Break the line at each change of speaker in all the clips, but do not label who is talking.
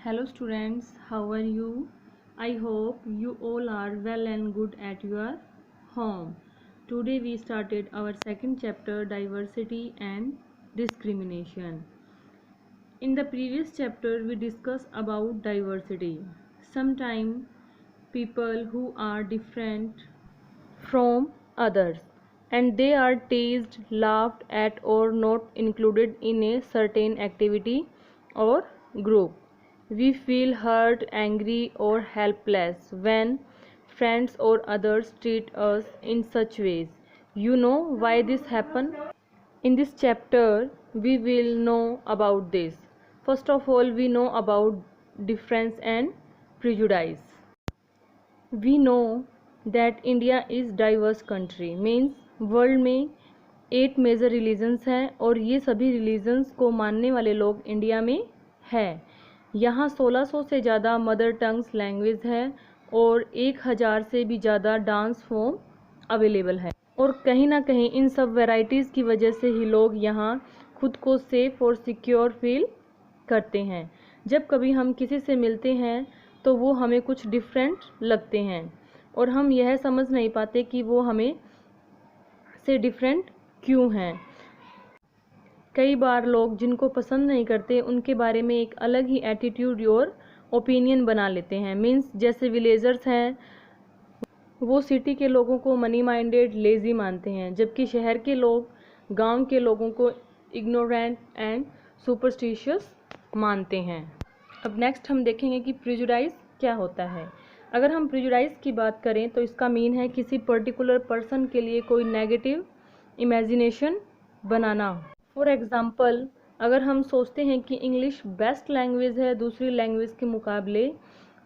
Hello students, how are you? I hope you all are well and good at your home. Today we started our second chapter, diversity and discrimination. In the previous chapter we discussed about diversity. Sometimes people who are different from others and they are teased, laughed at or not included in a certain activity or group. We feel hurt, angry or helpless when friends or others treat us in such ways. You know why this happens? In this chapter we will know about this. First of all, we know about difference and prejudice. We know that India is diverse country, means world में 8 major religions हैं और ये सभी religions को मानने वाले लोग India में हैं। यहाँ 1600 से ज़्यादा मदर टंग्स लैंग्वेज है और 1000 से भी ज़्यादा डांस फॉर्म अवेलेबल है। और कहीं ना कहीं इन सब वैरायटीज़ की वजह से ही लोग यहाँ खुद को सेफ और सिक्योर फील करते हैं। जब कभी हम किसी से मिलते हैं तो वो हमें कुछ डिफरेंट लगते हैं और हम यह समझ नहीं पाते कि वो हमें से डिफरेंट क्यों हैं। कई बार लोग जिनको पसंद नहीं करते उनके बारे में एक अलग ही एटीट्यूड और ओपिनियन बना लेते हैं। मीन्स जैसे विलेजर्स हैं, वो सिटी के लोगों को मनी माइंडेड, लेज़ी मानते हैं, जबकि शहर के लोग गांव के लोगों को इग्नोरेंट एंड सुपरस्टिशियस मानते हैं। अब नेक्स्ट हम देखेंगे कि प्रिजुडाइज क्या होता है। अगर हम प्रिजुडाइज की बात करें तो इसका मीन है किसी पर्टिकुलर पर्सन के लिए कोई negative imagination banana. For example, अगर हम सोचते हैं कि इंग्लिश बेस्ट लैंग्वेज है दूसरी लैंग्वेज के मुकाबले,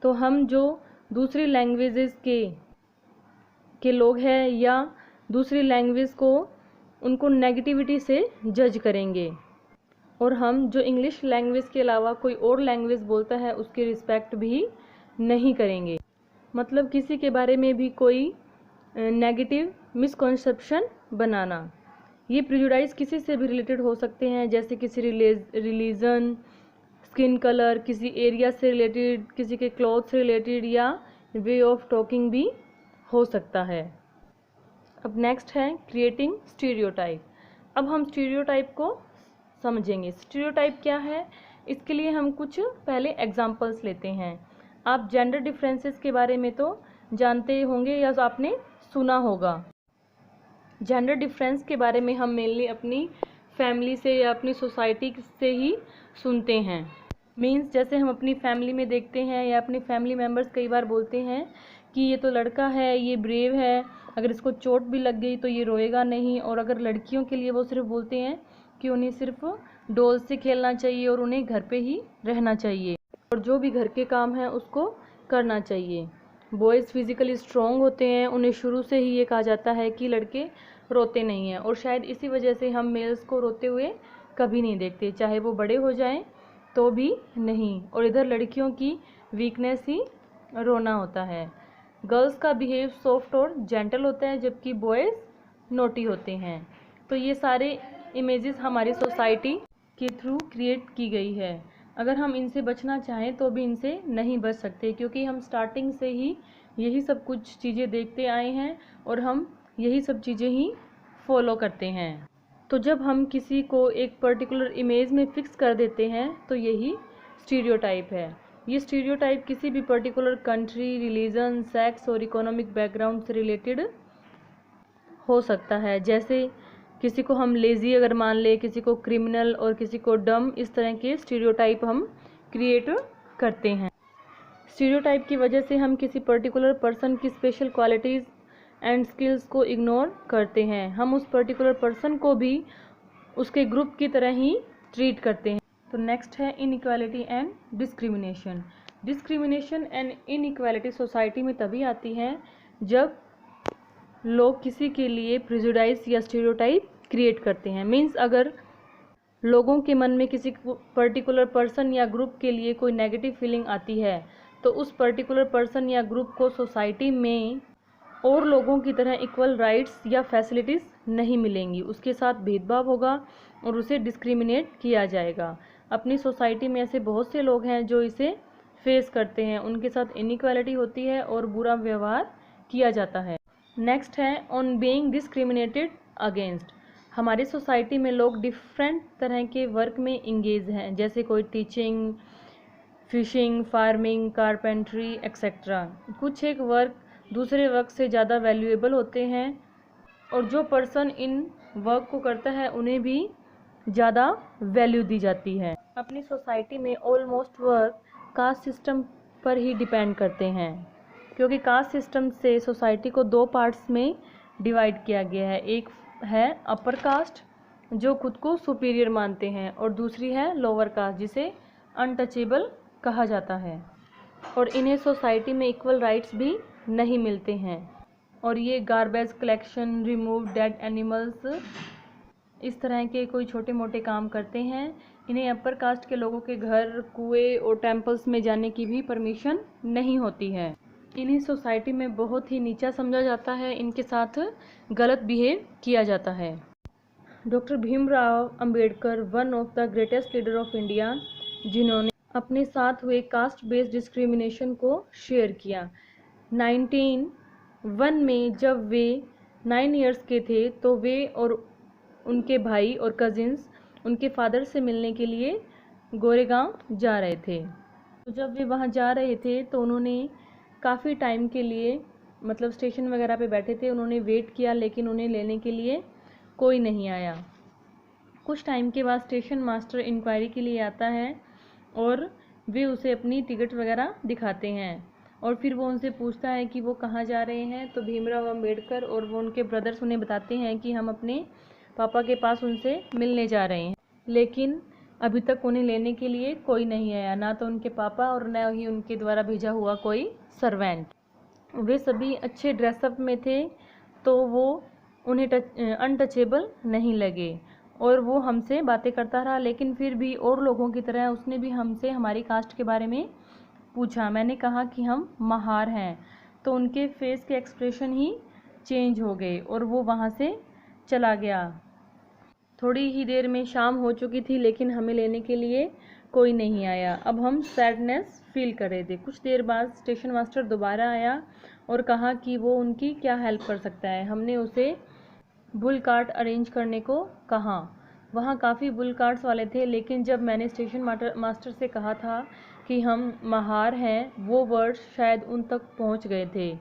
तो हम जो दूसरी लैंग्वेजेस के लोग हैं या दूसरी लैंग्वेज को उनको नेगेटिविटी से जज करेंगे और हम जो इंग्लिश लैंग्वेज के अलावा कोई और लैंग्वेज बोलता है उसकी रिस्पेक्ट भी नहीं करेंगे। मतलब किसी के बारे में भी कोई नेगेटिव मिसकॉन्सेप्शन बनाना। ये प्रिजुडाइज किसी से भी रिलेटेड हो सकते हैं, जैसे किसी रिलीजन, स्किन कलर, किसी एरिया से रिलेटेड, किसी के क्लॉथ से रिलेटेड या वे ऑफ टॉकिंग भी हो सकता है। अब नेक्स्ट है क्रिएटिंग स्टीरियोटाइप। अब हम स्टीरियोटाइप को समझेंगे। स्टीरियोटाइप क्या है, इसके लिए हम कुछ पहले एग्जांपल्स लेते हैं। आप जेंडर डिफरेंसेस के बारे में तो जानते होंगे या आपने सुना होगा। जेंडर डिफरेंस के बारे में हम मेनली अपनी फैमिली से या अपनी सोसाइटी से ही सुनते हैं। मीन्स जैसे हम अपनी फैमिली में देखते हैं या अपने फैमिली मेम्बर्स कई बार बोलते हैं कि ये तो लड़का है, ये ब्रेव है, अगर इसको चोट भी लग गई तो ये रोएगा नहीं। और अगर लड़कियों के लिए वो सिर्फ बोलते हैं कि उन्हें सिर्फ डॉल से खेलना चाहिए और उन्हें घर पे ही रहना चाहिए और जो भी घर के काम है उसको करना चाहिए। बॉयज़ फिजिकली स्ट्रॉन्ग होते हैं, उन्हें शुरू से ही ये कहा जाता है कि लड़के रोते नहीं हैं और शायद इसी वजह से हम मेल्स को रोते हुए कभी नहीं देखते, चाहे वो बड़े हो जाएं तो भी नहीं। और इधर लड़कियों की वीकनेस ही रोना होता है। गर्ल्स का बिहेव सॉफ्ट और जेंटल होता है जबकि बॉयज़ नोटी होते हैं। तो ये सारे इमेजेस हमारी सोसाइटी के थ्रू क्रिएट की गई है। अगर हम इनसे बचना चाहें तो भी इनसे नहीं बच सकते, क्योंकि हम स्टार्टिंग से ही यही सब कुछ चीज़ें देखते आए हैं और हम यही सब चीज़ें ही फॉलो करते हैं। तो जब हम किसी को एक पर्टिकुलर इमेज में फिक्स कर देते हैं तो यही स्टीरियोटाइप है। ये स्टीरियोटाइप किसी भी पर्टिकुलर कंट्री, रिलीजन, सेक्स और इकोनॉमिक बैकग्राउंड से रिलेटेड हो सकता है। जैसे किसी को हम लेज़ी अगर मान ले, किसी को क्रिमिनल और किसी को डम, इस तरह के स्टीरियोटाइप हम क्रिएट करते हैं। स्टीरियोटाइप की वजह से हम किसी पर्टिकुलर पर्सन की स्पेशल क्वालिटीज़ एंड स्किल्स को इग्नोर करते हैं। हम उस पर्टिकुलर पर्सन को भी उसके ग्रुप की तरह ही ट्रीट करते हैं। तो नेक्स्ट है inequality and discrimination. Discrimination and inequality society में तभी आती है जब लोग किसी के लिए प्रिजुडाइज या स्टीरियोटाइप क्रिएट करते हैं। मीन्स अगर लोगों के मन में किसी पर्टिकुलर पर्सन या ग्रुप के लिए कोई नेगेटिव फीलिंग आती है तो उस पर्टिकुलर पर्सन या ग्रुप को सोसाइटी में और लोगों की तरह इक्वल राइट्स या फैसिलिटीज़ नहीं मिलेंगी, उसके साथ भेदभाव होगा और उसे डिस्क्रिमिनेट किया जाएगा। अपनी सोसाइटी में ऐसे बहुत से लोग हैं जो इसे फेस करते हैं, उनके साथ इनइक्वालिटी होती है और बुरा व्यवहार किया जाता है। नेक्स्ट है ऑन बीइंग डिस्क्रिमिनेटेड अगेंस्ट। हमारी सोसाइटी में लोग डिफरेंट तरह के वर्क में इंगेज हैं, जैसे कोई teaching, fishing, farming, carpentry etcetera. कुछ एक वर्क दूसरे वर्क से ज़्यादा वैल्यूएबल होते हैं और जो पर्सन इन वर्क को करता है उन्हें भी ज़्यादा वैल्यू दी जाती है। अपनी सोसाइटी में ऑलमोस्ट वर्क कास्ट सिस्टम पर ही डिपेंड करते हैं, क्योंकि कास्ट सिस्टम से सोसाइटी को दो पार्ट्स में डिवाइड किया गया है। एक है अपर कास्ट जो खुद को सुपीरियर मानते हैं और दूसरी है लोअर कास्ट जिसे अनटचेबल कहा जाता है, और इन्हें सोसाइटी में इक्वल राइट्स भी नहीं मिलते हैं। और ये garbage collection, remove dead animals, इस तरह के कोई छोटे मोटे काम करते हैं। इन्हें अपर कास्ट के लोगों के घर, कुएं और टेम्पल्स में जाने की भी परमिशन नहीं होती है। इन्हें सोसाइटी में बहुत ही नीचा समझा जाता है, इनके साथ गलत बिहेव किया जाता है। Doctor Bhimrao Ambedkar one of the greatest leader of India, जिन्होंने अपने साथ हुए कास्ट बेस्ड डिस्क्रिमिनेशन को शेयर किया। 1901 में जब वे 9 इयर्स के थे तो वे और उनके भाई और कजिन्स उनके फादर से मिलने के लिए गोरेगांव जा रहे थे। तो जब वे वहाँ जा रहे थे तो उन्होंने काफ़ी टाइम के लिए, मतलब स्टेशन वगैरह पे बैठे थे, उन्होंने वेट किया लेकिन उन्हें लेने के लिए कोई नहीं आया। कुछ टाइम के बाद स्टेशन मास्टर इंक्वायरी के लिए आता है और वे उसे अपनी टिकट वगैरह दिखाते हैं और फिर वो उनसे पूछता है कि वो कहाँ जा रहे हैं। तो भीमराव अंबेडकर और वो उनके ब्रदर्स उन्हें बताते हैं कि हम अपने पापा के पास उनसे मिलने जा रहे हैं, लेकिन अभी तक उन्हें लेने के लिए कोई नहीं आया, ना तो उनके पापा और न ही उनके द्वारा भेजा हुआ कोई सर्वेंट। वे सभी अच्छे ड्रेसअप में थे तो वो उन्हें अनटचेबल नहीं लगे और वो हमसे बातें करता रहा, लेकिन फिर भी और लोगों की तरह उसने भी हमसे हमारी कास्ट के बारे में पूछा। मैंने कहा कि हम महार हैं, तो उनके फेस के एक्सप्रेशन ही चेंज हो गए और वो वहाँ से चला गया। थोड़ी ही देर में शाम हो चुकी थी लेकिन हमें लेने के लिए कोई नहीं आया। अब हम सैडनेस फील कर रहे थे। कुछ देर बाद स्टेशन मास्टर दोबारा आया और कहा कि वो उनकी क्या हेल्प कर सकता है। हमने उसे बुल कार्ट अरेंज करने को कहा। वहाँ काफ़ी बुल कार्ट्स वाले थे, लेकिन जब मैंने स्टेशन मास्टर से कहा था कि हम महार हैं, वो वर्ड्स शायद उन तक पहुँच गए थे,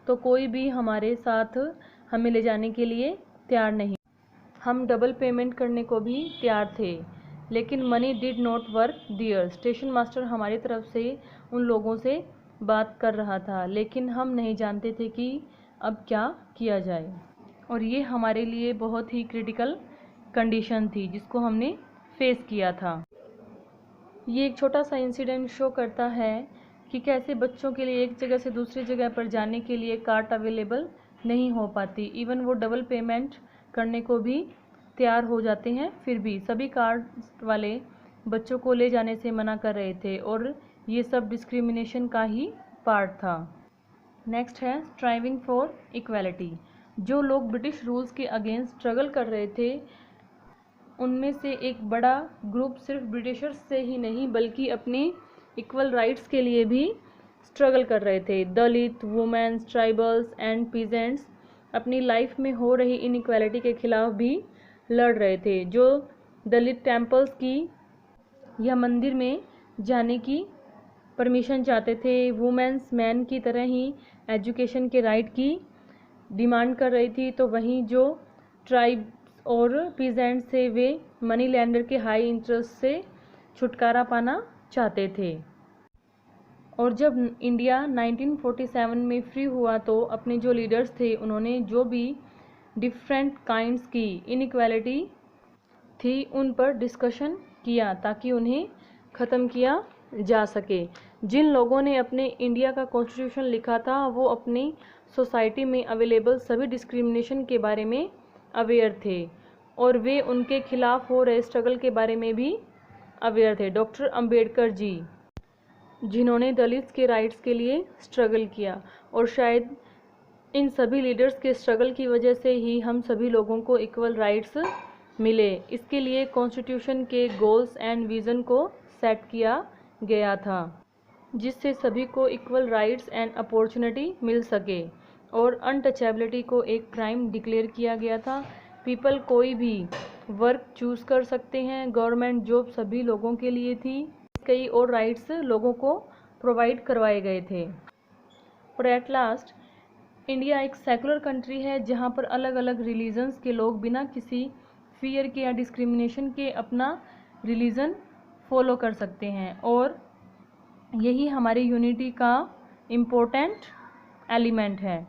तो कोई भी हमारे साथ हमें ले जाने के लिए तैयार नहीं। हम डबल पेमेंट करने को भी तैयार थे, लेकिन money did not work there. Station master हमारी तरफ से उन लोगों से बात कर रहा था, लेकिन हम नहीं जानते थे कि अब क्या किया जाए, और ये हमारे लिए बहुत ही क्रिटिकल कंडीशन थी जिसको हमने फेस किया था। ये एक छोटा सा इंसिडेंट शो करता है कि कैसे बच्चों के लिए एक जगह से दूसरी जगह पर जाने के लिए कार्ट अवेलेबल नहीं हो पाती। इवन वो डबल पेमेंट करने को भी तैयार हो जाते हैं, फिर भी सभी कार्ट वाले बच्चों को ले जाने से मना कर रहे थे, और ये सब डिस्क्रिमिनेशन का ही पार्ट था। नेक्स्ट है स्ट्राइविंग फॉर इक्वालिटी। जो लोग ब्रिटिश रूल्स के अगेंस्ट स्ट्रगल कर रहे थे, उनमें से एक बड़ा ग्रुप सिर्फ ब्रिटिशर्स से ही नहीं बल्कि अपने इक्वल राइट्स के लिए भी स्ट्रगल कर रहे थे। दलित, वुमेन्स, ट्राइबल्स एंड पीजेंट्स अपनी लाइफ में हो रही इनइक्वालिटी के खिलाफ भी लड़ रहे थे। जो दलित टेम्पल्स की या मंदिर में जाने की परमिशन चाहते थे, वुमेन्स मैन की तरह ही एजुकेशन के राइट की डिमांड कर रही थी, तो वहीं जो ट्राइब्स और पीजेंट्स थे वे मनी लैंडर के हाई इंटरेस्ट से छुटकारा पाना चाहते थे। और जब इंडिया 1947 में फ्री हुआ तो अपने जो लीडर्स थे उन्होंने जो भी डिफरेंट काइंड्स की इनइक्वालिटी थी उन पर डिस्कशन किया ताकि उन्हें ख़त्म किया जा सके। जिन लोगों ने अपने इंडिया का कॉन्स्टिट्यूशन लिखा था वो अपनी सोसाइटी में अवेलेबल सभी डिस्क्रिमिनेशन के बारे में अवेयर थे और वे उनके खिलाफ हो रहे स्ट्रगल के बारे में भी अवेयर थे। डॉक्टर अंबेडकर जी, जिन्होंने दलित के राइट्स के लिए स्ट्रगल किया, और शायद इन सभी लीडर्स के स्ट्रगल की वजह से ही हम सभी लोगों को इक्वल राइट्स मिले। इसके लिए कॉन्स्टिट्यूशन के गोल्स एंड विज़न को सेट किया गया था, जिससे सभी को इक्वल राइट्स एंड अपॉर्चुनिटी मिल सके, और अनटचेबिलिटी को एक क्राइम डिक्लेयर किया गया था। पीपल कोई भी वर्क चूज़ कर सकते हैं। गवर्नमेंट जॉब सभी लोगों के लिए थी। कई और राइट्स लोगों को प्रोवाइड करवाए गए थे। और एट लास्ट, इंडिया एक सेकुलर कंट्री है जहाँ पर अलग अलग रिलीजन्स के लोग बिना किसी फियर के या डिस्क्रिमिनेशन के अपना रिलीजन फॉलो कर सकते हैं, और यही हमारी यूनिटी का इम्पोर्टेंट एलिमेंट है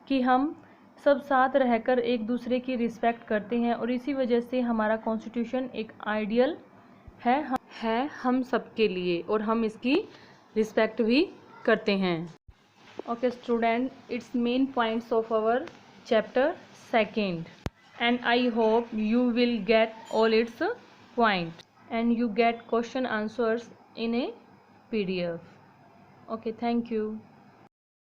कि हम सब साथ रहकर एक दूसरे की रिस्पेक्ट करते हैं, और इसी वजह से हमारा कॉन्स्टिट्यूशन एक आइडियल है हम सब के लिए, और हम इसकी रिस्पेक्ट भी करते हैं। Okay student, it's main points of our chapter second, and I hope you will get all its point and you get question answers in a PDF. Okay, thank you.